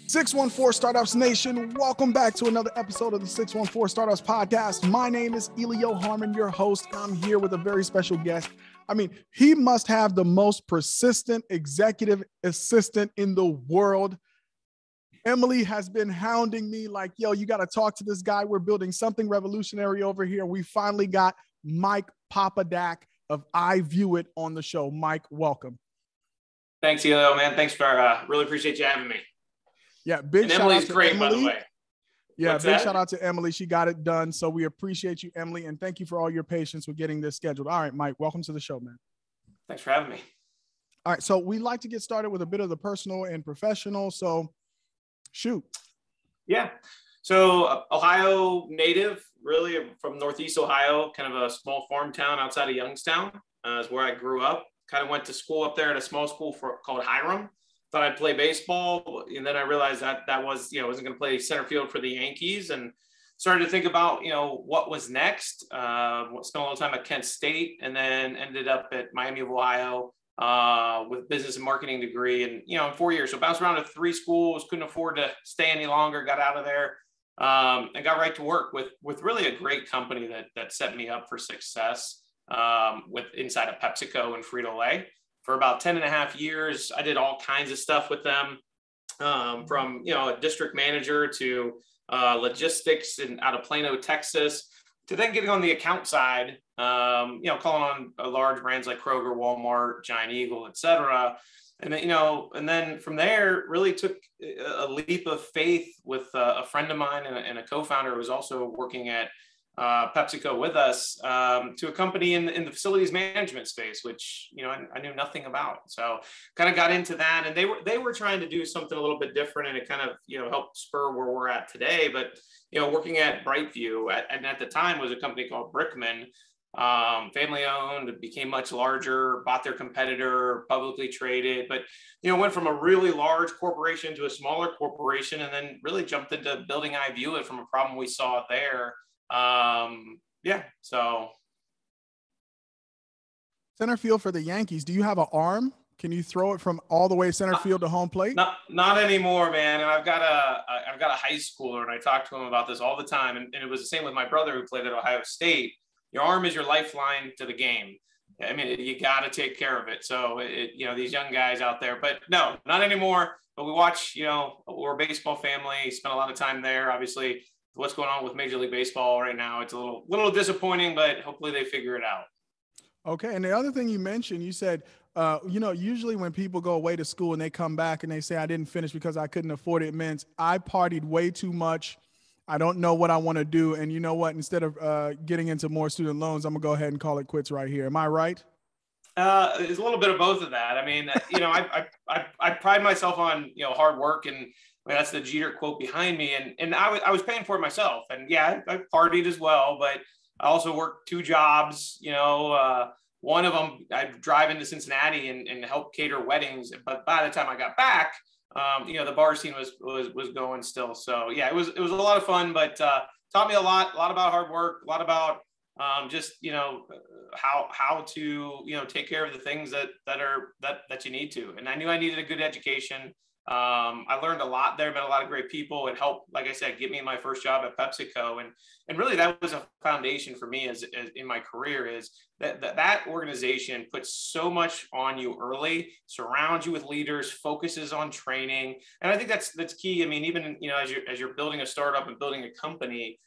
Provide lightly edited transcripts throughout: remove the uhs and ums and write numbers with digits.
614 Startups Nation, welcome back to another episode of the 614 Startups Podcast. My name is Elio Harmon, your host. I'm here with a very special guest. I mean, he must have the most persistent executive assistant in the world. Emily has been hounding me like, yo, you got to talk to this guy. We're building something revolutionary over here. We finally got Mike Popadak of iVueit on the show. Mike, welcome. Thanks, Elio, man. Thanks for really appreciate you having me. Yeah, big and shout Emily's out to great, Emily. by the way. Yeah, What's big that? shout out to Emily. She got it done. So we appreciate you, Emily, and thank you for all your patience with getting this scheduled. All right, Mike, welcome to the show, man. Thanks for having me. All right, so we like to get started with a bit of the personal and professional. So shoot. Yeah. So Ohio native, really from Northeast Ohio, kind of a small farm town outside of Youngstown is where I grew up. Kind of went to school up there at a small school called Hiram. Thought I'd play baseball, and then I realized that was, I wasn't going to play center field for the Yankees, and started to think about, what was next. Spent a little time at Kent State, and then ended up at Miami of Ohio with business and marketing degree, and in 4 years. So bounced around to 3 schools, couldn't afford to stay any longer, got out of there, and got right to work with really a great company that set me up for success with inside of PepsiCo and Frito-Lay. For about 10 and a half years, I did all kinds of stuff with them, from, a district manager to logistics and out of Plano, Texas, to then getting on the account side, calling on large brands like Kroger, Walmart, Giant Eagle, et cetera. And then, and then from there really took a leap of faith with a friend of mine and a co-founder who was also working at PepsiCo with us, to a company in the facilities management space, which, I knew nothing about. So kind of got into that, and they were trying to do something a little bit different, and it kind of, helped spur where we're at today. But, working at Brightview and at the time was a company called Brickman, family owned, became much larger, bought their competitor, publicly traded, but, went from a really large corporation to a smaller corporation, and then really jumped into building iVueit from a problem we saw there. So Center field for the Yankees. Do you have an arm? Can you throw it from all the way center field to home plate? Not anymore, man. And I've got a high schooler, and I talk to him about this all the time. And it was the same with my brother who played at Ohio State. Your arm is your lifeline to the game. I mean, you got to take care of it. So these young guys out there, but no, not anymore. But we watch, we're a baseball family, spent a lot of time there, obviously. What's going on with Major League Baseball right now, it's a little disappointing, but hopefully they figure it out. Okay. And the other thing you mentioned, you said, usually when people go away to school and they come back and they say, I didn't finish because I couldn't afford it, it means I partied way too much. I don't know what I want to do. And you know what? Instead of getting into more student loans, I'm going to go ahead and call it quits right here. Am I right? There's a little bit of both of that. I mean, I pride myself on, hard work, and that's the Jeter quote behind me. And I was paying for it myself. And yeah, I partied as well, but I also worked 2 jobs. One of them, I'd drive into Cincinnati and help cater weddings. But by the time I got back, the bar scene was going still. So yeah, it was a lot of fun, but taught me a lot about hard work, a lot about just, how to, take care of the things that you need to. And I knew I needed a good education. I learned a lot there, met a lot of great people. It helped, like I said, get me my first job at PepsiCo. And really that was a foundation for me as in my career, is that organization puts so much on you early, surrounds you with leaders, focuses on training. And I think that's key. I mean, even, as you're building a startup and building a company,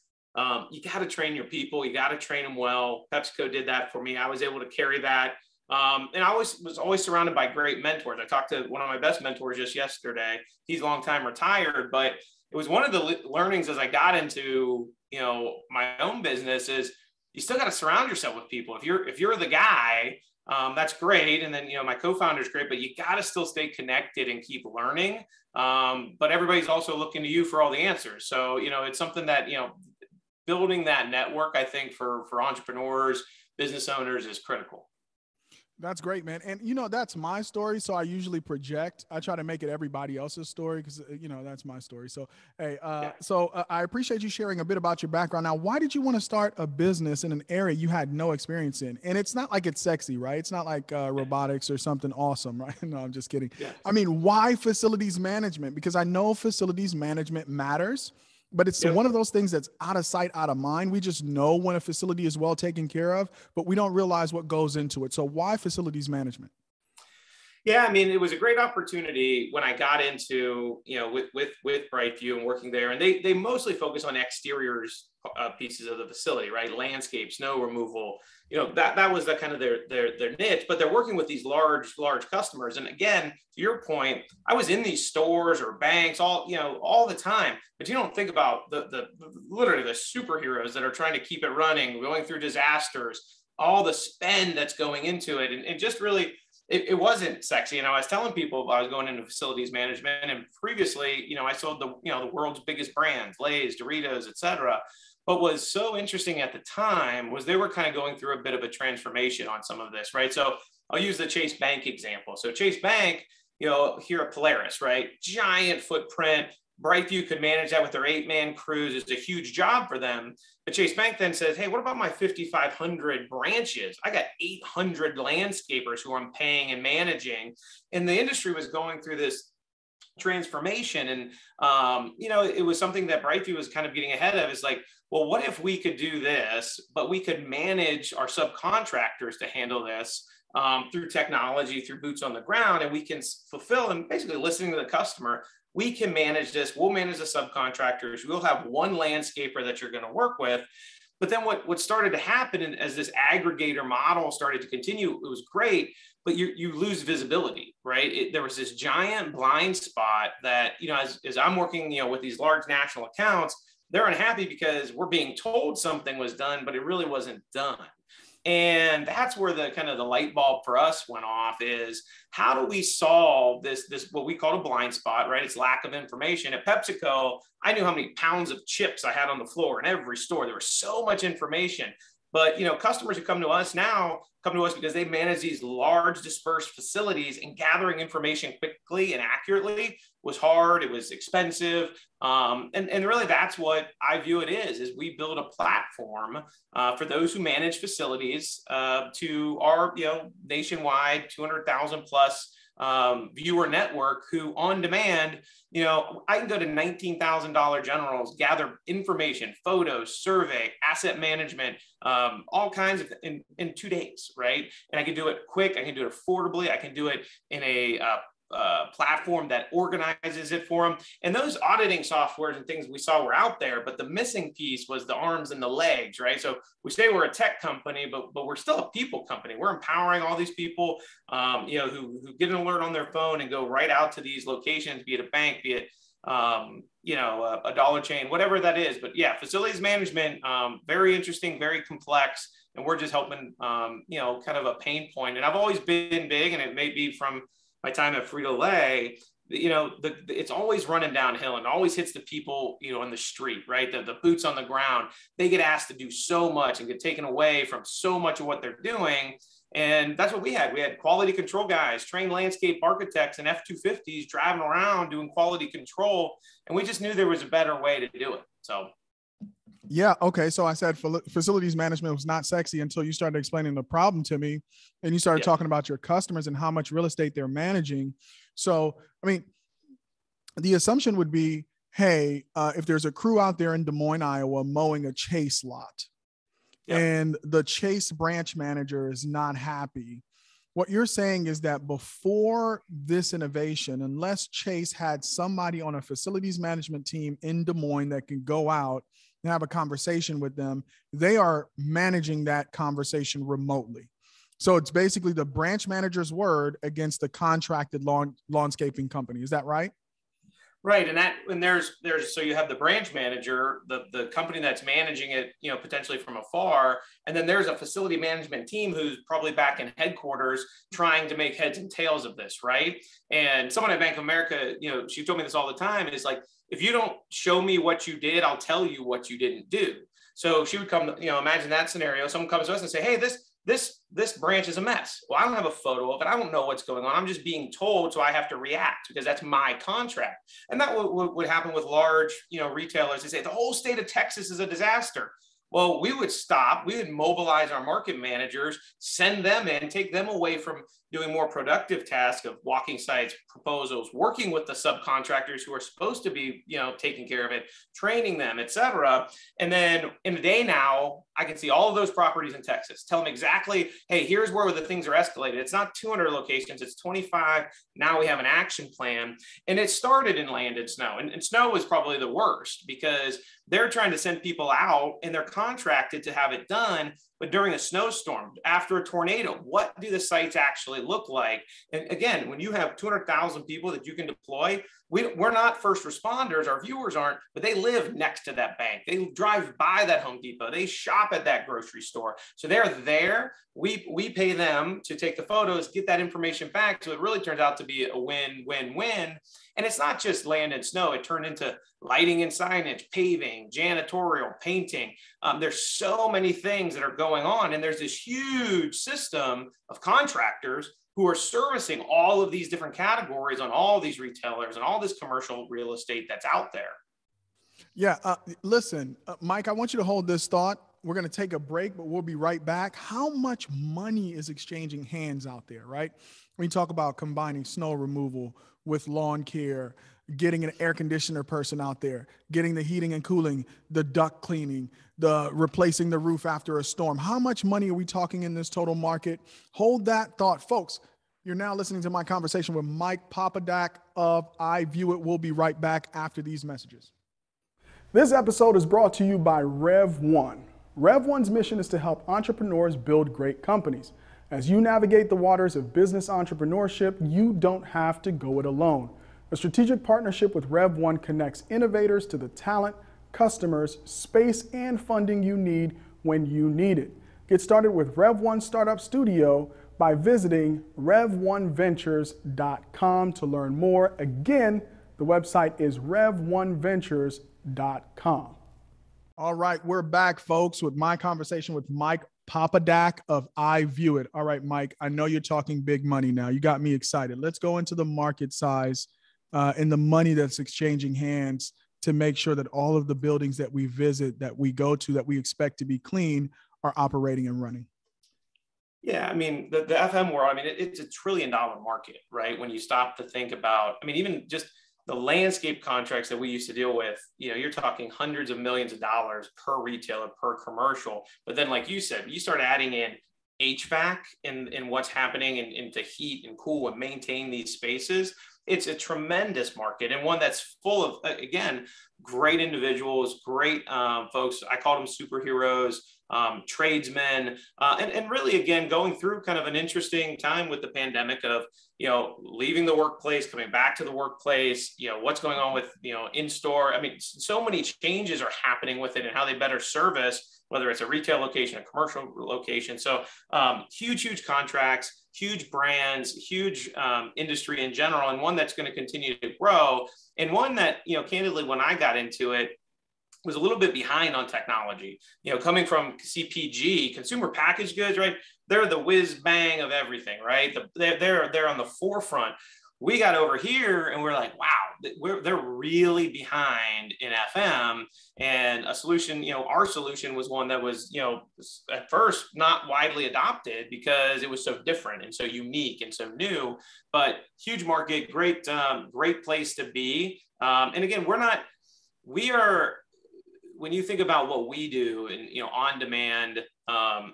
you got to train your people. You got to train them well. PepsiCo did that for me. I was able to carry that. And I was always surrounded by great mentors. I talked to one of my best mentors just yesterday. He's long time retired, but it was one of the learnings as I got into, my own business, is you still got to surround yourself with people. If you're the guy, that's great. And then, my co-founder is great, but you got to still stay connected and keep learning. But everybody's also looking to you for all the answers. So, it's something that, building that network, I think for entrepreneurs, business owners, is critical. That's great, man. And that's my story. So I usually project. I try to make it everybody else's story because that's my story. So hey, Yeah. I appreciate you sharing a bit about your background. Now, why did you want to start a business in an area you had no experience in? And it's not like it's sexy, right? It's not like robotics or something awesome, right? No, I'm just kidding. Yes. I mean, why facilities management? Because I know facilities management matters. But it's Yep. one of those things that's out of sight, out of mind. We just know when a facility is well taken care of, but we don't realize what goes into it. So why facilities management? Yeah, I mean, it was a great opportunity when I got into, with Brightview and working there, and they mostly focus on exteriors pieces of the facility, right? Landscape, snow removal, that was the kind of their niche. But they're working with these large customers, and again, to your point, I was in these stores or banks all the time, but you don't think about the literally the superheroes that are trying to keep it running, going through disasters, all the spend that's going into it, and just really. It wasn't sexy. And I was telling people I was going into facilities management, and previously, I sold the world's biggest brands, Lay's, Doritos, et cetera. But what was so interesting at the time was they were kind of going through a bit of a transformation on some of this, right? So I'll use the Chase Bank example. So Chase Bank, here at Polaris, right? Giant footprint. Brightview could manage that with their 8-man crews. It's a huge job for them. But Chase Bank then says, hey, what about my 5,500 branches? I got 800 landscapers who I'm paying and managing. And the industry was going through this transformation. And, it was something that Brightview was kind of getting ahead of. Is like, well, what if we could do this, but we could manage our subcontractors to handle this through technology, through boots on the ground, and we can fulfill and basically listening to the customer. We can manage this. We'll manage the subcontractors. We'll have one landscaper that you're going to work with. But then what started to happen as this aggregator model started to continue, it was great, but you lose visibility, right? There was this giant blind spot that, as I'm working, with these large national accounts, they're unhappy because we're being told something was done, but it really wasn't done. And that's where the kind of the light bulb for us went off is how do we solve this what we call a blind spot, right? It's lack of information. At PepsiCo, I knew how many pounds of chips I had on the floor in every store. There was so much information. But customers who come to us now come to us because they manage these large dispersed facilities, and gathering information quickly and accurately was hard. It was expensive. And really that's what iVueit is we build a platform for those who manage facilities to our nationwide 200,000 plus viewer network who on demand, I can go to $19,000 generals, gather information, photos, survey, asset management, all kinds of in 2 days, right? And I can do it quick. I can do it affordably. I can do it in a platform that organizes it for them. And those auditing softwares and things we saw were out there, but the missing piece was the arms and the legs, right? So we say we're a tech company, but we're still a people company. We're empowering all these people, who get an alert on their phone and go right out to these locations, be it a bank, be it a dollar chain, whatever that is. But yeah, facilities management, very interesting, very complex. And we're just helping, kind of a pain point. And I've always been big, and it may be from my time at Frito-Lay, it's always running downhill and always hits the people, in the street, right? The boots on the ground. They get asked to do so much and get taken away from so much of what they're doing. And that's what we had. We had quality control guys, trained landscape architects and F-250s driving around doing quality control. And we just knew there was a better way to do it. So. Yeah. Okay. So I said facilities management was not sexy until you started explaining the problem to me, and you started talking about your customers and how much real estate they're managing. So, I mean, the assumption would be, hey, if there's a crew out there in Des Moines, Iowa, mowing a Chase lot, and the Chase branch manager is not happy, what you're saying is that before this innovation, unless Chase had somebody on a facilities management team in Des Moines that can go out and have a conversation with them, they are managing that conversation remotely. So it's basically the branch manager's word against the contracted lawnscaping company. Is that right? Right. And there's so you have the branch manager, the company that's managing it, potentially from afar. And then there's a facility management team who's probably back in headquarters trying to make heads and tails of this. Right. And someone at Bank of America, she told me this all the time, is like, if you don't show me what you did, I'll tell you what you didn't do. So she would come, imagine that scenario. Someone comes to us and say, hey, this this branch is a mess. Well, I don't have a photo of it. I don't know what's going on. I'm just being told, so I have to react because that's my contract. And that would happen with large, retailers. They say the whole state of Texas is a disaster. Well, we would stop, we would mobilize our market managers, send them in, take them away from doing more productive tasks of walking sites, proposals, working with the subcontractors who are supposed to be, taking care of it, training them, et cetera. And then in the day now, I can see all of those properties in Texas, tell them exactly, hey, here's where the things are escalated. It's not 200 locations, it's 25. Now we have an action plan. And it started in land and snow. And snow was probably the worst because they're trying to send people out and they're contracted to have it done. But during a snowstorm, after a tornado, what do the sites actually look like? And again, when you have 200,000 people that you can deploy, we're not first responders, our viewers aren't, but they live next to that bank. They drive by that Home Depot. They shop at that grocery store. So they're there. We pay them to take the photos, get that information back. So it really turns out to be a win-win-win. And it's not just land and snow. It turned into lighting and signage, paving, janitorial, painting. There's so many things that are going on. And there's this huge system of contractors who are servicing all of these different categories on all these retailers and all this commercial real estate that's out there. Yeah. Listen, Mike, I want you to hold this thought. We're going to take a break, but we'll be right back. How much money is exchanging hands out there, right? When you talk about combining snow removal with lawn care, getting an air conditioner person out there, getting the heating and cooling, the duct cleaning, the replacing the roof after a storm. How much money are we talking in this total market? Hold that thought, folks. You're now listening to my conversation with Mike Popadak of iVueit. We'll be right back after these messages. This episode is brought to you by Rev1. Rev1's mission is to help entrepreneurs build great companies. As you navigate the waters of business entrepreneurship, you don't have to go it alone. A strategic partnership with Rev1 connects innovators to the talent, customers, space, and funding you need when you need it. Get started with Rev1 Startup Studio by visiting rev1ventures.com to learn more. Again, the website is rev1ventures.com. All right, we're back, folks, with my conversation with Mike Popadak of iVueit. All right, Mike, I know you're talking big money now. You got me excited. Let's go into the market size and the money that's exchanging hands to make sure that all of the buildings that we visit, that we go to, that we expect to be clean, are operating and running. Yeah, I mean, the FM world, it's $1 trillion market, right? When you stop to think about, even just the landscape contracts that we used to deal with, you're talking hundreds of millions of dollars per retailer, per commercial. But then, like you said, you start adding in HVAC and what's happening into heat and cool and maintain these spaces. It's a tremendous market and one that's full of, again, great individuals, great folks. I call them superheroes, tradesmen, and really, again, going through kind of an interesting time with the pandemic of, leaving the workplace, coming back to the workplace, what's going on with, in-store. So many changes are happening with it and how they better service, whether it's a retail location, a commercial location. So huge contracts, huge brands, huge industry in general, and one that's going to continue to grow. And one that, candidly, when I got into it, was a little bit behind on technology, coming from CPG, consumer packaged goods, right? They're the whiz bang of everything, right? They're on the forefront. We got over here and we're like, wow, they're really behind in FM. And a solution, our solution was one that was, at first not widely adopted because it was so different and so unique and so new, but huge market, great place to be. And again, when you think about what we do and, on-demand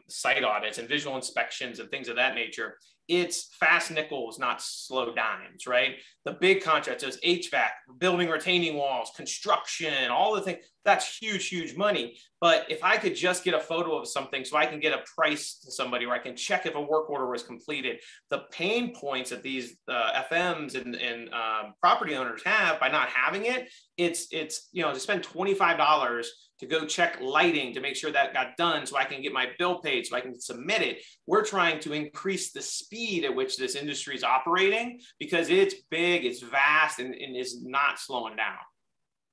site audits and visual inspections and things of that nature, it's fast nickels, not slow dimes, right? The big contracts, those HVAC, building retaining walls, construction, all the things, that's huge money. But if I could just get a photo of something so I can get a price to somebody, or I can check if a work order was completed, the pain points that these FMs and property owners have by not having it, it's to spend $25 to go check lighting to make sure that got done so I can get my bill paid, so I can submit it. We're trying to increase the speed at which this industry is operating because it's big, it's vast, and is not slowing down.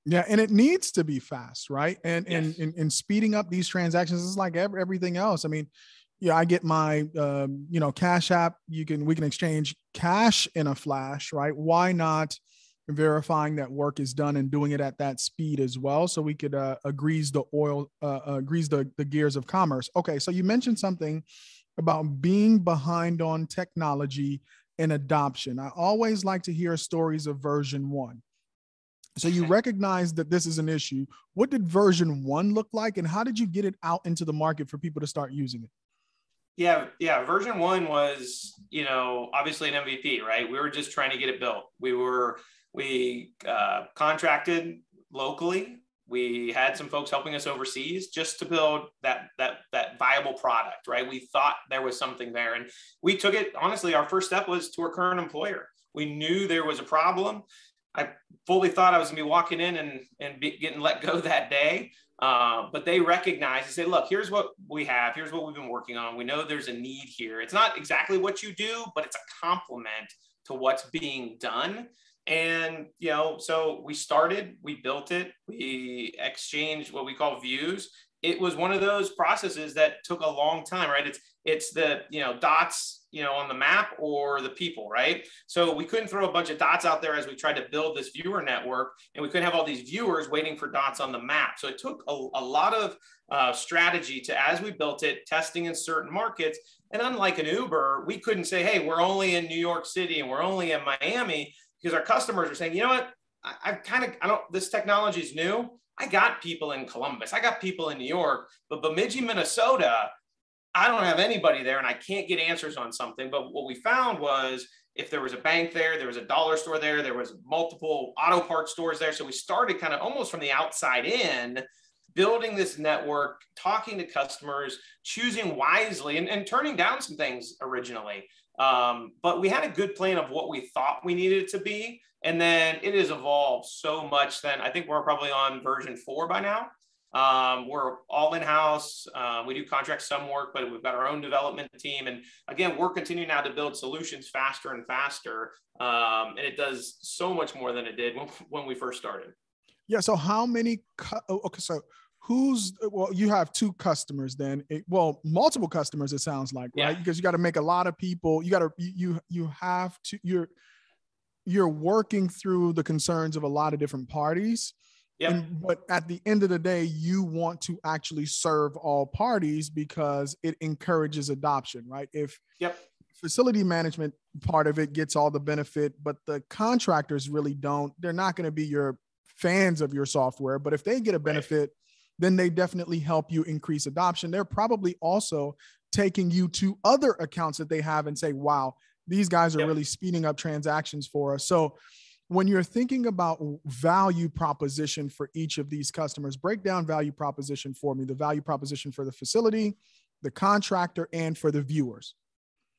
Yeah, and it needs to be fast, right? And yes. and speeding up these transactions is like everything else. Yeah, I get my, Cash App. We can exchange cash in a flash, right? Why not verifying that work is done and doing it at that speed as well, so we could grease the gears of commerce. Okay, so you mentioned something about being behind on technology and adoption. I always like to hear stories of version one. So you recognize that this is an issue. What did version one look like, and how did you get it out into the market for people to start using it? Yeah. Version one was, obviously an MVP, right? We were just trying to get it built. We contracted locally. We had some folks helping us overseas just to build that viable product, right? We thought there was something there, and we took it. Honestly, our first step was to our current employer. We knew there was a problem. I fully thought I was going to be walking in and getting let go that day. But they recognized and said, look, here's what we have. Here's what we've been working on. We know there's a need here. It's not exactly what you do, but it's a complement to what's being done. And, so we built it, we exchanged what we call Vues. It was one of those processes that took a long time, right? It's the, dots, on the map or the people, right? So we couldn't throw a bunch of dots out there as we tried to build this viewer network, and we couldn't have all these viewers waiting for dots on the map. So it took a lot of strategy as we built it, testing in certain markets. And unlike an Uber, we couldn't say, hey, we're only in New York City and we're only in Miami, because our customers are saying, you know what, this technology is new. I got people in Columbus, I got people in New York, but Bemidji, Minnesota, I don't have anybody there and I can't get answers on something. But what we found was, if there was a bank there was a dollar store there was multiple auto parts stores there. So we started kind of almost from the outside in, building this network, talking to customers, choosing wisely, and turning down some things originally. But we had a good plan of what we thought we needed it to be. And then it has evolved so much. Then I think we're probably on version 4 by now. We're all in-house. We do contract some work, but we've got our own development team. And again, we're continuing now to build solutions faster and faster. And it does so much more than it did when we first started. Yeah. So how many, okay. So you have 2 customers then, multiple customers, it sounds like, right? Yeah. Because you got to make a lot of people, you're working through the concerns of a lot of different parties. Yep. But at the end of the day, you want to actually serve all parties because it encourages adoption, right? If facility management part of it gets all the benefit, but the contractors really don't, they're not going to be your fans of your software. But if they get a benefit, then they definitely help you increase adoption. They're probably also taking you to other accounts that they have and say, wow, these guys are really speeding up transactions for us. So when you're thinking about value proposition for each of these customers, break down value proposition for me, the value proposition for the facility, the contractor, and for the viewers.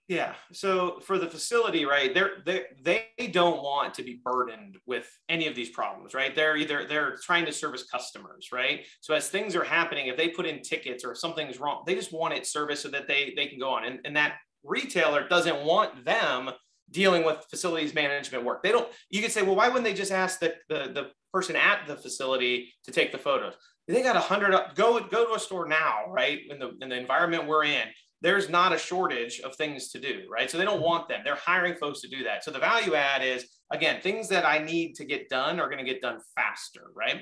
Yeah. So for the facility, right, they don't want to be burdened with any of these problems, right? They're trying to service customers, right? So as things are happening, if they put in tickets or if something's wrong, they just want it serviced so that they can go on. And that retailer doesn't want them dealing with facilities management work. You could say, well, why wouldn't they just ask the person at the facility to take the photos? They got 100, go to a store now, right? In the environment we're in, there's not a shortage of things to do, right? So they don't want them. They're hiring folks to do that. So the value add is, again, things that I need to get done are going to get done faster, right?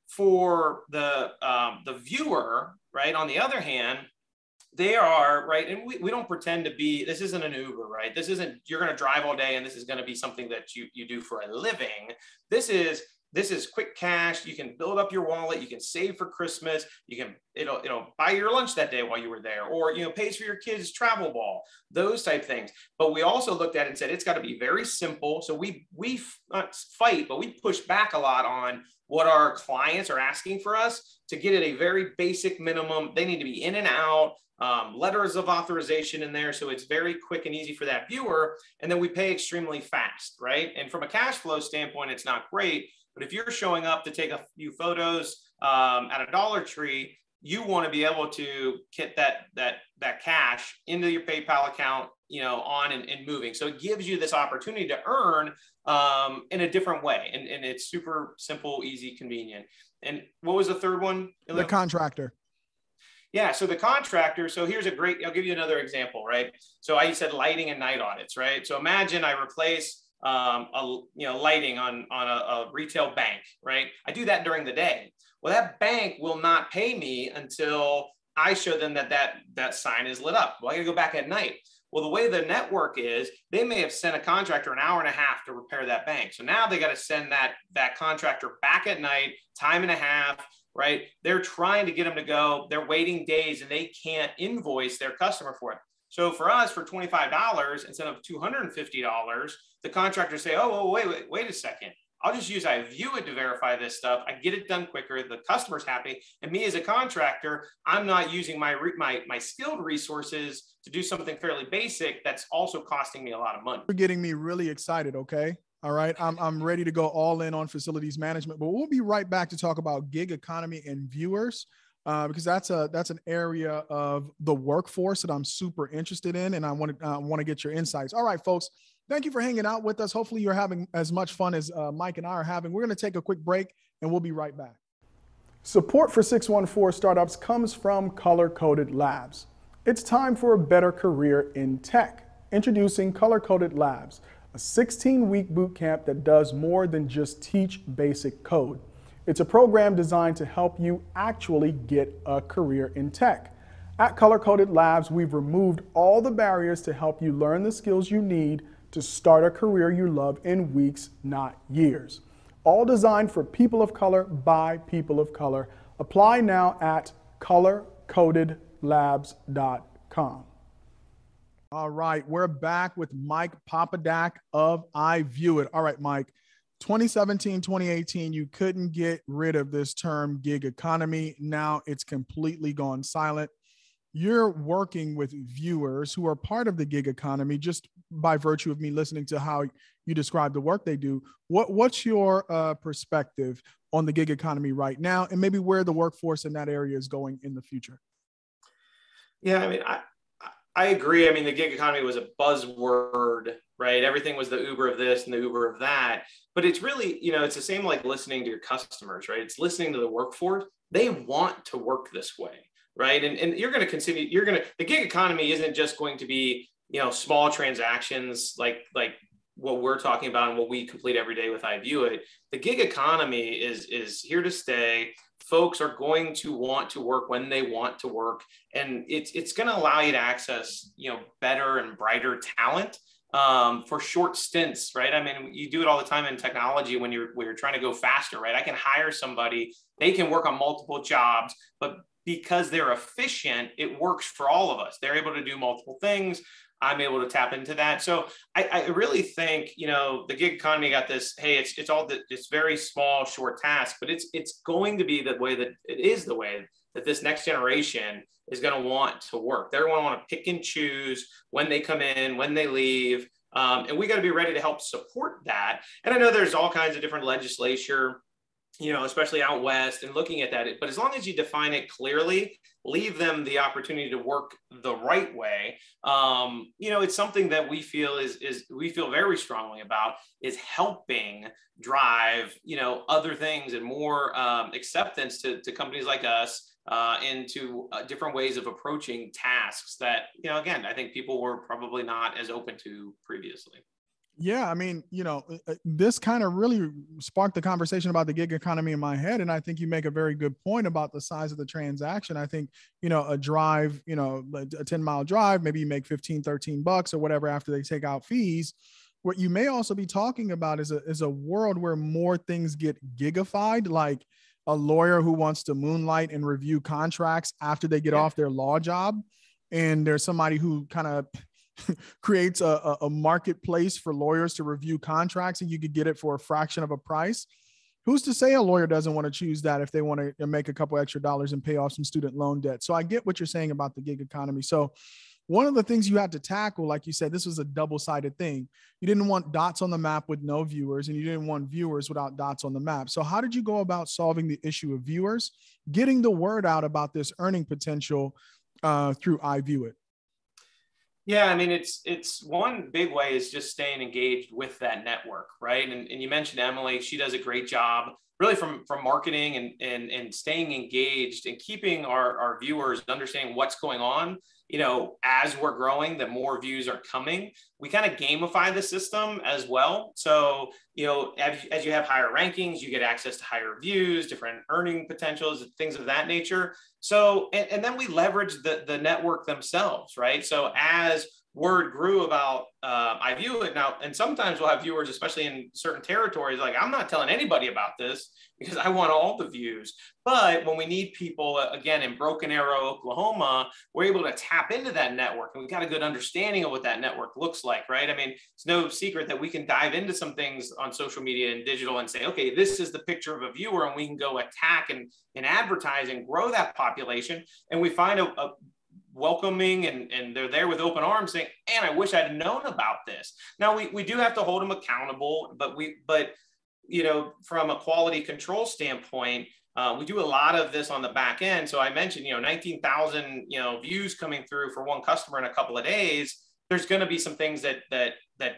For the viewer, right, on the other hand, they are, right, and we don't pretend to be, this isn't an Uber, right? This isn't, you're going to drive all day and this is going to be something that you do for a living. This is quick cash. You can build up your wallet. You can save for Christmas. You can, it'll buy your lunch that day while you were there, or, pays for your kids' travel ball, those type things. But we also looked at it and said, it's got to be very simple. So we not fight, but we push back a lot on what our clients are asking for us to get at a very basic minimum. They need to be in and out. Letters of authorization in there. So it's very quick and easy for that viewer. And then we pay extremely fast, right? And from a cash flow standpoint, it's not great. But if you're showing up to take a few photos at a Dollar Tree, you want to be able to get that cash into your PayPal account, on and moving. So it gives you this opportunity to earn in a different way. And it's super simple, easy, convenient. And what was the third one? The contractor. Yeah. So the contractor, so here's I'll give you another example, right? So I said lighting and night audits, right? So imagine I replace lighting on a retail bank, right? I do that during the day. Well, that bank will not pay me until I show them that sign is lit up. Well, I got to go back at night. Well, the way the network is, they may have sent a contractor an hour and a half to repair that bank. So now they got to send that contractor back at night, time and a half, right? They're trying to get them to go. They're waiting days and they can't invoice their customer for it. So for us, for $25 instead of $250, the contractors say, oh, wait a second. I'll just use iVueit to verify this stuff. I get it done quicker. The customer's happy. And me as a contractor, I'm not using my skilled resources to do something fairly basic that's also costing me a lot of money. You're getting me really excited, okay? All right, I'm ready to go all in on facilities management, but we'll be right back to talk about gig economy and Vuers, because that's an area of the workforce that I'm super interested in, and I want to get your insights. All right, folks. Thank you for hanging out with us. Hopefully you're having as much fun as Mike and I are having. We're going to take a quick break and we'll be right back. Support for 614 Startups comes from Color Coded Labs. It's time for a better career in tech. Introducing Color Coded Labs, a 16-week boot camp that does more than just teach basic code. It's a program designed to help you actually get a career in tech. At Color Coded Labs, we've removed all the barriers to help you learn the skills you need to start a career you love in weeks, not years. All designed for people of color by people of color. Apply now at colorcodedlabs.com. All right, we're back with Mike Popadak of iVueit. All right, Mike, 2017, 2018, you couldn't get rid of this term gig economy. Now it's completely gone silent. You're working with Vuers who are part of the gig economy just by virtue of me listening to how you describe the work they do. What's your perspective on the gig economy right now and maybe where the workforce in that area is going in the future? Yeah, I mean, I agree. I mean, the gig economy was a buzzword, right? Everything was the Uber of this and the Uber of that. But it's really, it's the same like listening to your customers, right? It's listening to the workforce. They want to work this way. Right. And you're going to continue, the gig economy isn't just going to be, small transactions like what we're talking about and what we complete every day with iVueit. The gig economy is here to stay. Folks are going to want to work when they want to work. And it's going to allow you to access, better and brighter talent for short stints, right? I mean, you do it all the time in technology when you're trying to go faster, right? I can hire somebody, they can work on multiple jobs, but because they're efficient, it works for all of us. They're able to do multiple things. I'm able to tap into that. So I really think, the gig economy got this, hey, it's very small, short tasks, but it's going to be the way that this next generation is going to want to work. They're going to want to pick and choose when they come in, when they leave. And we got to be ready to help support that. And I know there's all kinds of different legislature, especially out West and looking at that. But as long as you define it clearly, leave them the opportunity to work the right way. It's something that we feel we feel very strongly about is helping drive, other things and more acceptance to companies like us into different ways of approaching tasks that, again, I think people were probably not as open to previously. Yeah, I mean, this kind of really sparked the conversation about the gig economy in my head. And I think you make a very good point about the size of the transaction. I think, a drive, a 10-mile drive, maybe you make $15-13 or whatever after they take out fees. What you may also be talking about is a world where more things get gigified, like a lawyer who wants to moonlight and review contracts after they get off their law job. And there's somebody who kind of creates a marketplace for lawyers to review contracts and you could get it for a fraction of a price. Who's to say a lawyer doesn't want to choose that if they want to make a couple extra dollars and pay off some student loan debt? So I get what you're saying about the gig economy. So one of the things you had to tackle, like you said, this was a double-sided thing. You didn't want dots on the map with no viewers, and you didn't want viewers without dots on the map. So how did you go about solving the issue of viewers, getting the word out about this earning potential through iVueit? Yeah, I mean, it's one big way is just staying engaged with that network, right? And you mentioned Emily, she does a great job really from marketing and staying engaged and keeping our viewers understanding what's going on. As we're growing, the more views are coming. We kind of gamify the system as well. So, as you have higher rankings, you get access to higher views, different earning potentials, things of that nature. So, and then we leverage the network themselves, right? So as word grew about iVueit now, and sometimes we'll have viewers, especially in certain territories, like, I'm not telling anybody about this because I want all the views. But when we need people, again, in Broken Arrow, Oklahoma, we're able to tap into that network, and we've got a good understanding of what that network looks like, right? I mean, it's no secret that we can dive into some things on social media and digital and say, okay, this is the picture of a viewer, and we can go attack and advertise and grow that population. And we find a welcoming, and they're there with open arms saying, and I wish I'd known about this. Now we do have to hold them accountable, but from a quality control standpoint, we do a lot of this on the back end. So I mentioned, 19,000, views coming through for one customer in a couple of days. There's going to be some things that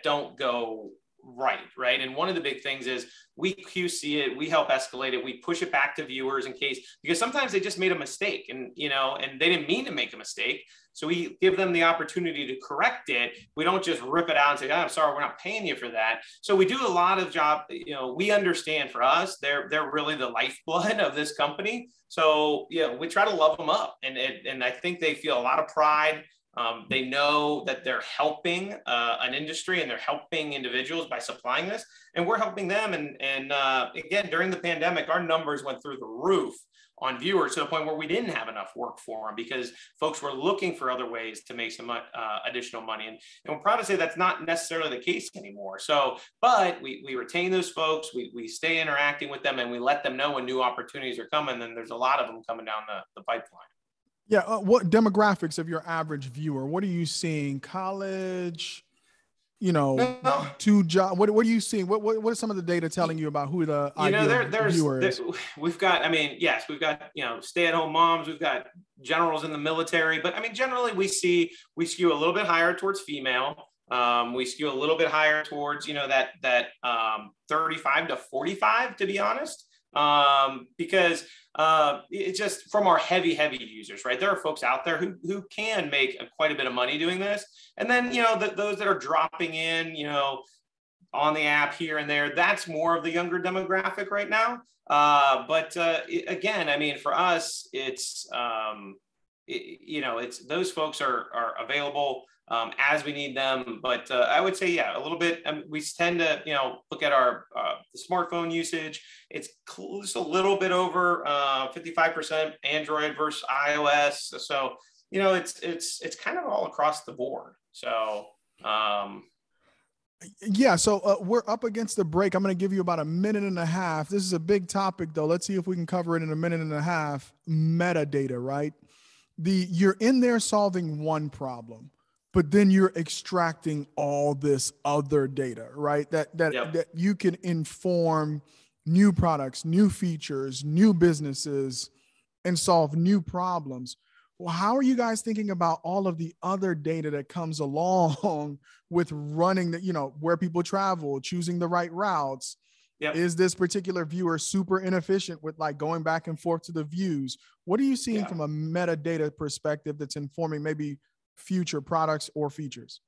don't go right. And one of the big things is we QC it, we help escalate it, we push it back to viewers in case, because sometimes they just made a mistake and they didn't mean to make a mistake. So we give them the opportunity to correct it. We don't just rip it out and say, oh, I'm sorry, we're not paying you for that. So we do a lot of job, we understand for us, they're really the lifeblood of this company. So, we try to love them up, and I think they feel a lot of pride. They know that they're helping an industry, and they're helping individuals by supplying this, and we're helping them. And again, during the pandemic, our numbers went through the roof on viewers to the point where we didn't have enough work for them because folks were looking for other ways to make some additional money. And we're proud to say that's not necessarily the case anymore. So, but we retain those folks, we stay interacting with them, and we let them know when new opportunities are coming. And there's a lot of them coming down the pipeline. Yeah. What demographics of your average viewer? What are you seeing? College, two job. What are you seeing? What are some of the data telling you about who the ideal viewer is? We've got, we've got, stay-at-home moms, we've got generals in the military, but generally we skew a little bit higher towards female. We skew a little bit higher towards, that 35 to 45, to be honest. Because it's just from our heavy users, right? There are folks out there who can make quite a bit of money doing this. And then, those that are dropping in, on the app here and there, that's more of the younger demographic right now. But again, for us, it's, it's those folks are available as we need them. But I would say, a little bit, we tend to, look at our the smartphone usage. It's just a little bit over 55% Android versus iOS. So, it's kind of all across the board. So, so we're up against the break. I'm going to give you about a minute and a half. This is a big topic, though. Let's see if we can cover it in a minute and a half. Metadata, right? You're in there solving one problem, but then you're extracting all this other data, right? That you can inform new products, new features, new businesses, and solve new problems. Well, how are you guys thinking about all of the other data that comes along with running where people travel, choosing the right routes? Yep. Is this particular viewer super inefficient with going back and forth to the views? What are you seeing from a metadata perspective that's informing maybe future products or features?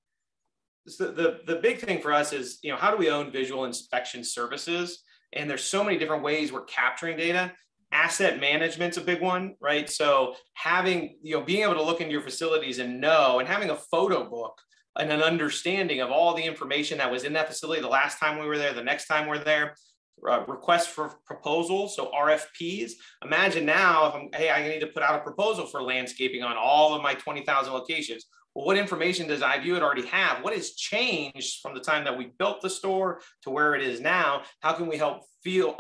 So the big thing for us is, how do we own visual inspection services? And there's so many different ways we're capturing data. Asset management's a big one, right? So having, being able to look into your facilities and having a photo book and an understanding of all the information that was in that facility the last time we were there, the next time we're there, requests for proposals, so RFPs. Imagine now, I need to put out a proposal for landscaping on all of my 20,000 locations. Well, what information does iVueit already have? What has changed from the time that we built the store to where it is now? How can we help fuel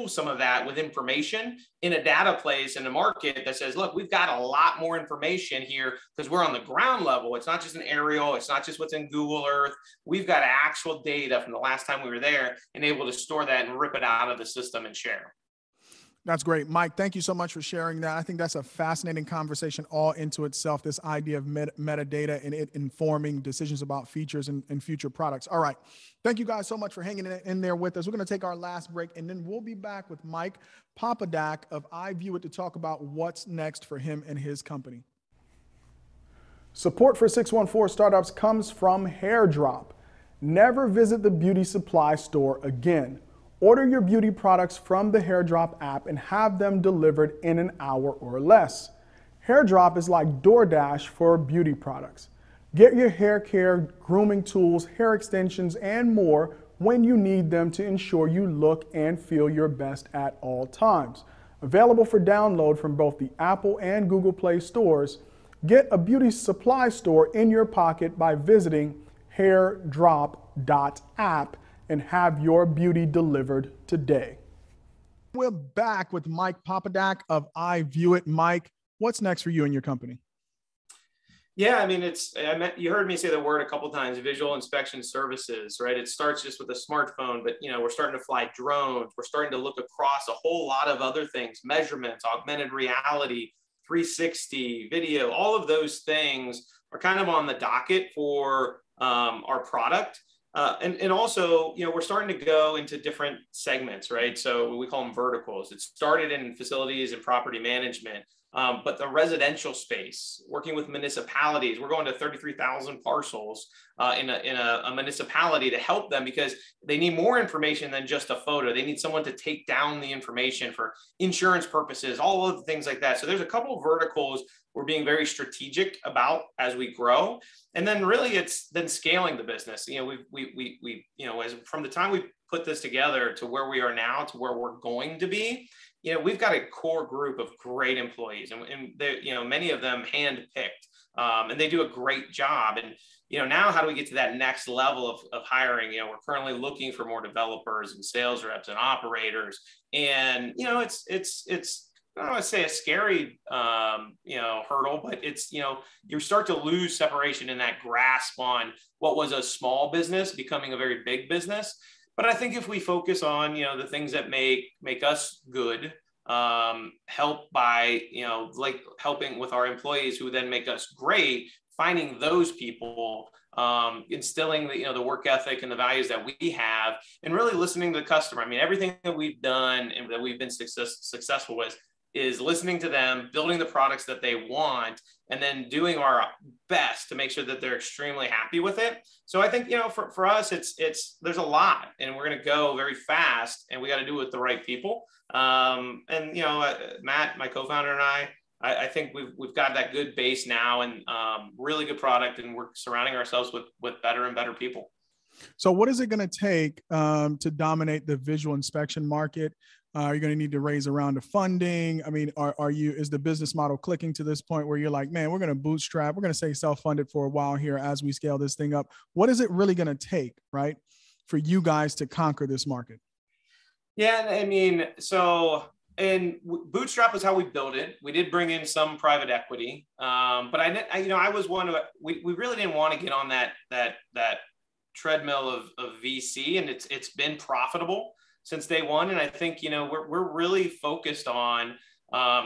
some of that with information in a data place in a market that says, look, we've got a lot more information here because we're on the ground level. It's not just an aerial. It's not just what's in Google Earth. We've got actual data from the last time we were there and able to store that and rip it out of the system and share. That's great. Mike, thank you so much for sharing that. I think that's a fascinating conversation all into itself, this idea of metadata and it informing decisions about features and future products. All right. Thank you guys so much for hanging in there with us. We're going to take our last break, and then we'll be back with Mike Popadak of iVueit to talk about what's next for him and his company. Support for 614 Startups comes from Hairdrop. Never visit the beauty supply store again. Order your beauty products from the Hairdrop app and have them delivered in an hour or less. Hairdrop is like DoorDash for beauty products. Get your hair care, grooming tools, hair extensions, and more when you need them to ensure you look and feel your best at all times. Available for download from both the Apple and Google Play stores. Get a beauty supply store in your pocket by visiting hairdrop.app and have your beauty delivered today. We're back with Mike Popadak of iVueit. Mike, what's next for you and your company? Yeah, I mean, you heard me say the word a couple of times, visual inspection services, right? It starts just with a smartphone, but we're starting to fly drones. We're starting to look across a whole lot of other things, measurements, augmented reality, 360 video, all of those things are kind of on the docket for our product. And also, we're starting to go into different segments, right? So we call them verticals. It started in facilities and property management, but the residential space, working with municipalities, we're going to 33,000 parcels in a municipality to help them because they need more information than just a photo. They need someone to take down the information for insurance purposes, all of the things like that. So there's a couple of verticals we're being very strategic about as we grow. And then really it's then scaling the business. As from the time we put this together to where we are now to where we're going to be, we've got a core group of great employees and they, many of them handpicked and they do a great job. And, now how do we get to that next level of hiring? We're currently looking for more developers and sales reps and operators. And, it's I don't want to say a scary, hurdle, but it's, you start to lose separation in that grasp on what was a small business becoming a very big business. But I think if we focus on, the things that make us good, help by, like helping with our employees who then make us great, finding those people, instilling the work ethic and the values that we have, and really listening to the customer. I mean, everything that we've done and that we've been successful with is listening to them, building the products that they want, and then doing our best to make sure that they're extremely happy with it. So I think, for us, there's a lot, and we're going to go very fast, and we got to do it with the right people. Matt, my co-founder, and I think we've got that good base now and really good product, and we're surrounding ourselves with better and better people. So what is it going to take to dominate the visual inspection market? Are you going to need to raise a round of funding? I mean, is the business model clicking to this point where you're like, man, we're going to bootstrap, we're going to stay self-funded for a while here as we scale this thing up? What is it really going to take, right, for you guys to conquer this market? Yeah, I mean, and bootstrap is how we built it. We did bring in some private equity, but I was one of we really didn't want to get on that treadmill of VC, and it's been profitable since day one. And I think, we're really focused on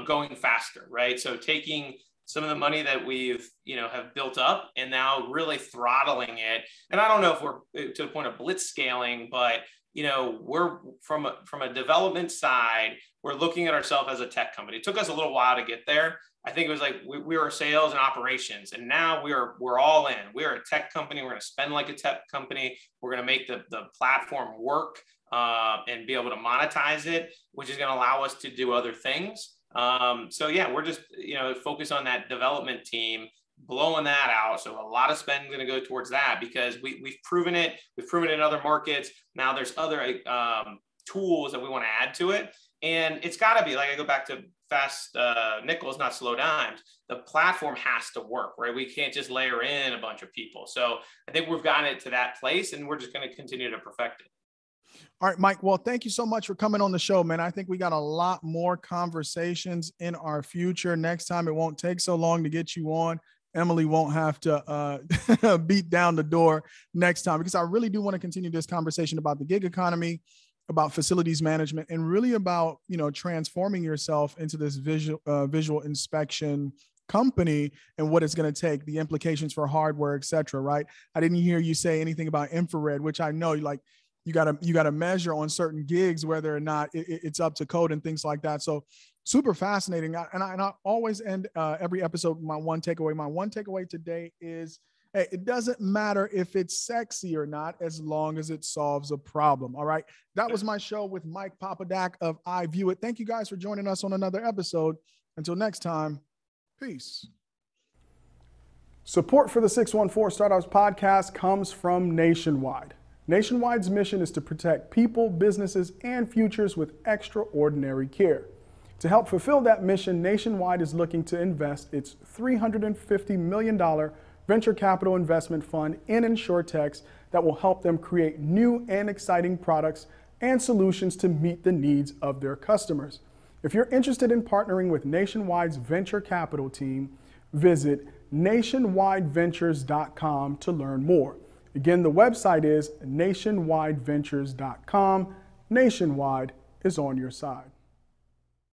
going faster, right? So taking some of the money that we've, have built up and now really throttling it. And I don't know if we're to the point of blitz scaling, but, we're from a development side, we're looking at ourselves as a tech company. It took us a little while to get there. I think it was like we were sales and operations, and now we're all in. We're a tech company. We're going to spend like a tech company. We're going to make the platform work and be able to monetize it, which is going to allow us to do other things. We're just focus on that development team, blowing that out. So a lot of spend is going to go towards that because we've proven it. We've proven it in other markets. Now there's other tools that we want to add to it. And it's got to be, like I go back to fast nickels, not slow dimes. The platform has to work, right? We can't just layer in a bunch of people. So I think we've gotten it to that place, and we're just going to continue to perfect it. All right, Mike. Well, thank you so much for coming on the show, man. I think we got a lot more conversations in our future. Next time, it won't take so long to get you on. Emily won't have to beat down the door next time, because I really do want to continue this conversation about the gig economy, about facilities management and really about, transforming yourself into this visual inspection company and what it's going to take, the implications for hardware, et cetera, right? I didn't hear you say anything about infrared, which I know you got to measure on certain gigs whether or not it's up to code and things like that. So super fascinating. And I always end every episode with my one takeaway. My one takeaway today is, hey, it doesn't matter if it's sexy or not, as long as it solves a problem. All right. That was my show with Mike Popadak of iVueit. Thank you guys for joining us on another episode. Until next time, peace. Support for the 614 Startups podcast comes from Nationwide. Nationwide's mission is to protect people, businesses, and futures with extraordinary care. To help fulfill that mission, Nationwide is looking to invest its $350 million venture capital investment fund in insurtechs that will help them create new and exciting products and solutions to meet the needs of their customers. If you're interested in partnering with Nationwide's venture capital team, visit nationwideventures.com to learn more. Again, the website is nationwideventures.com. Nationwide is on your side.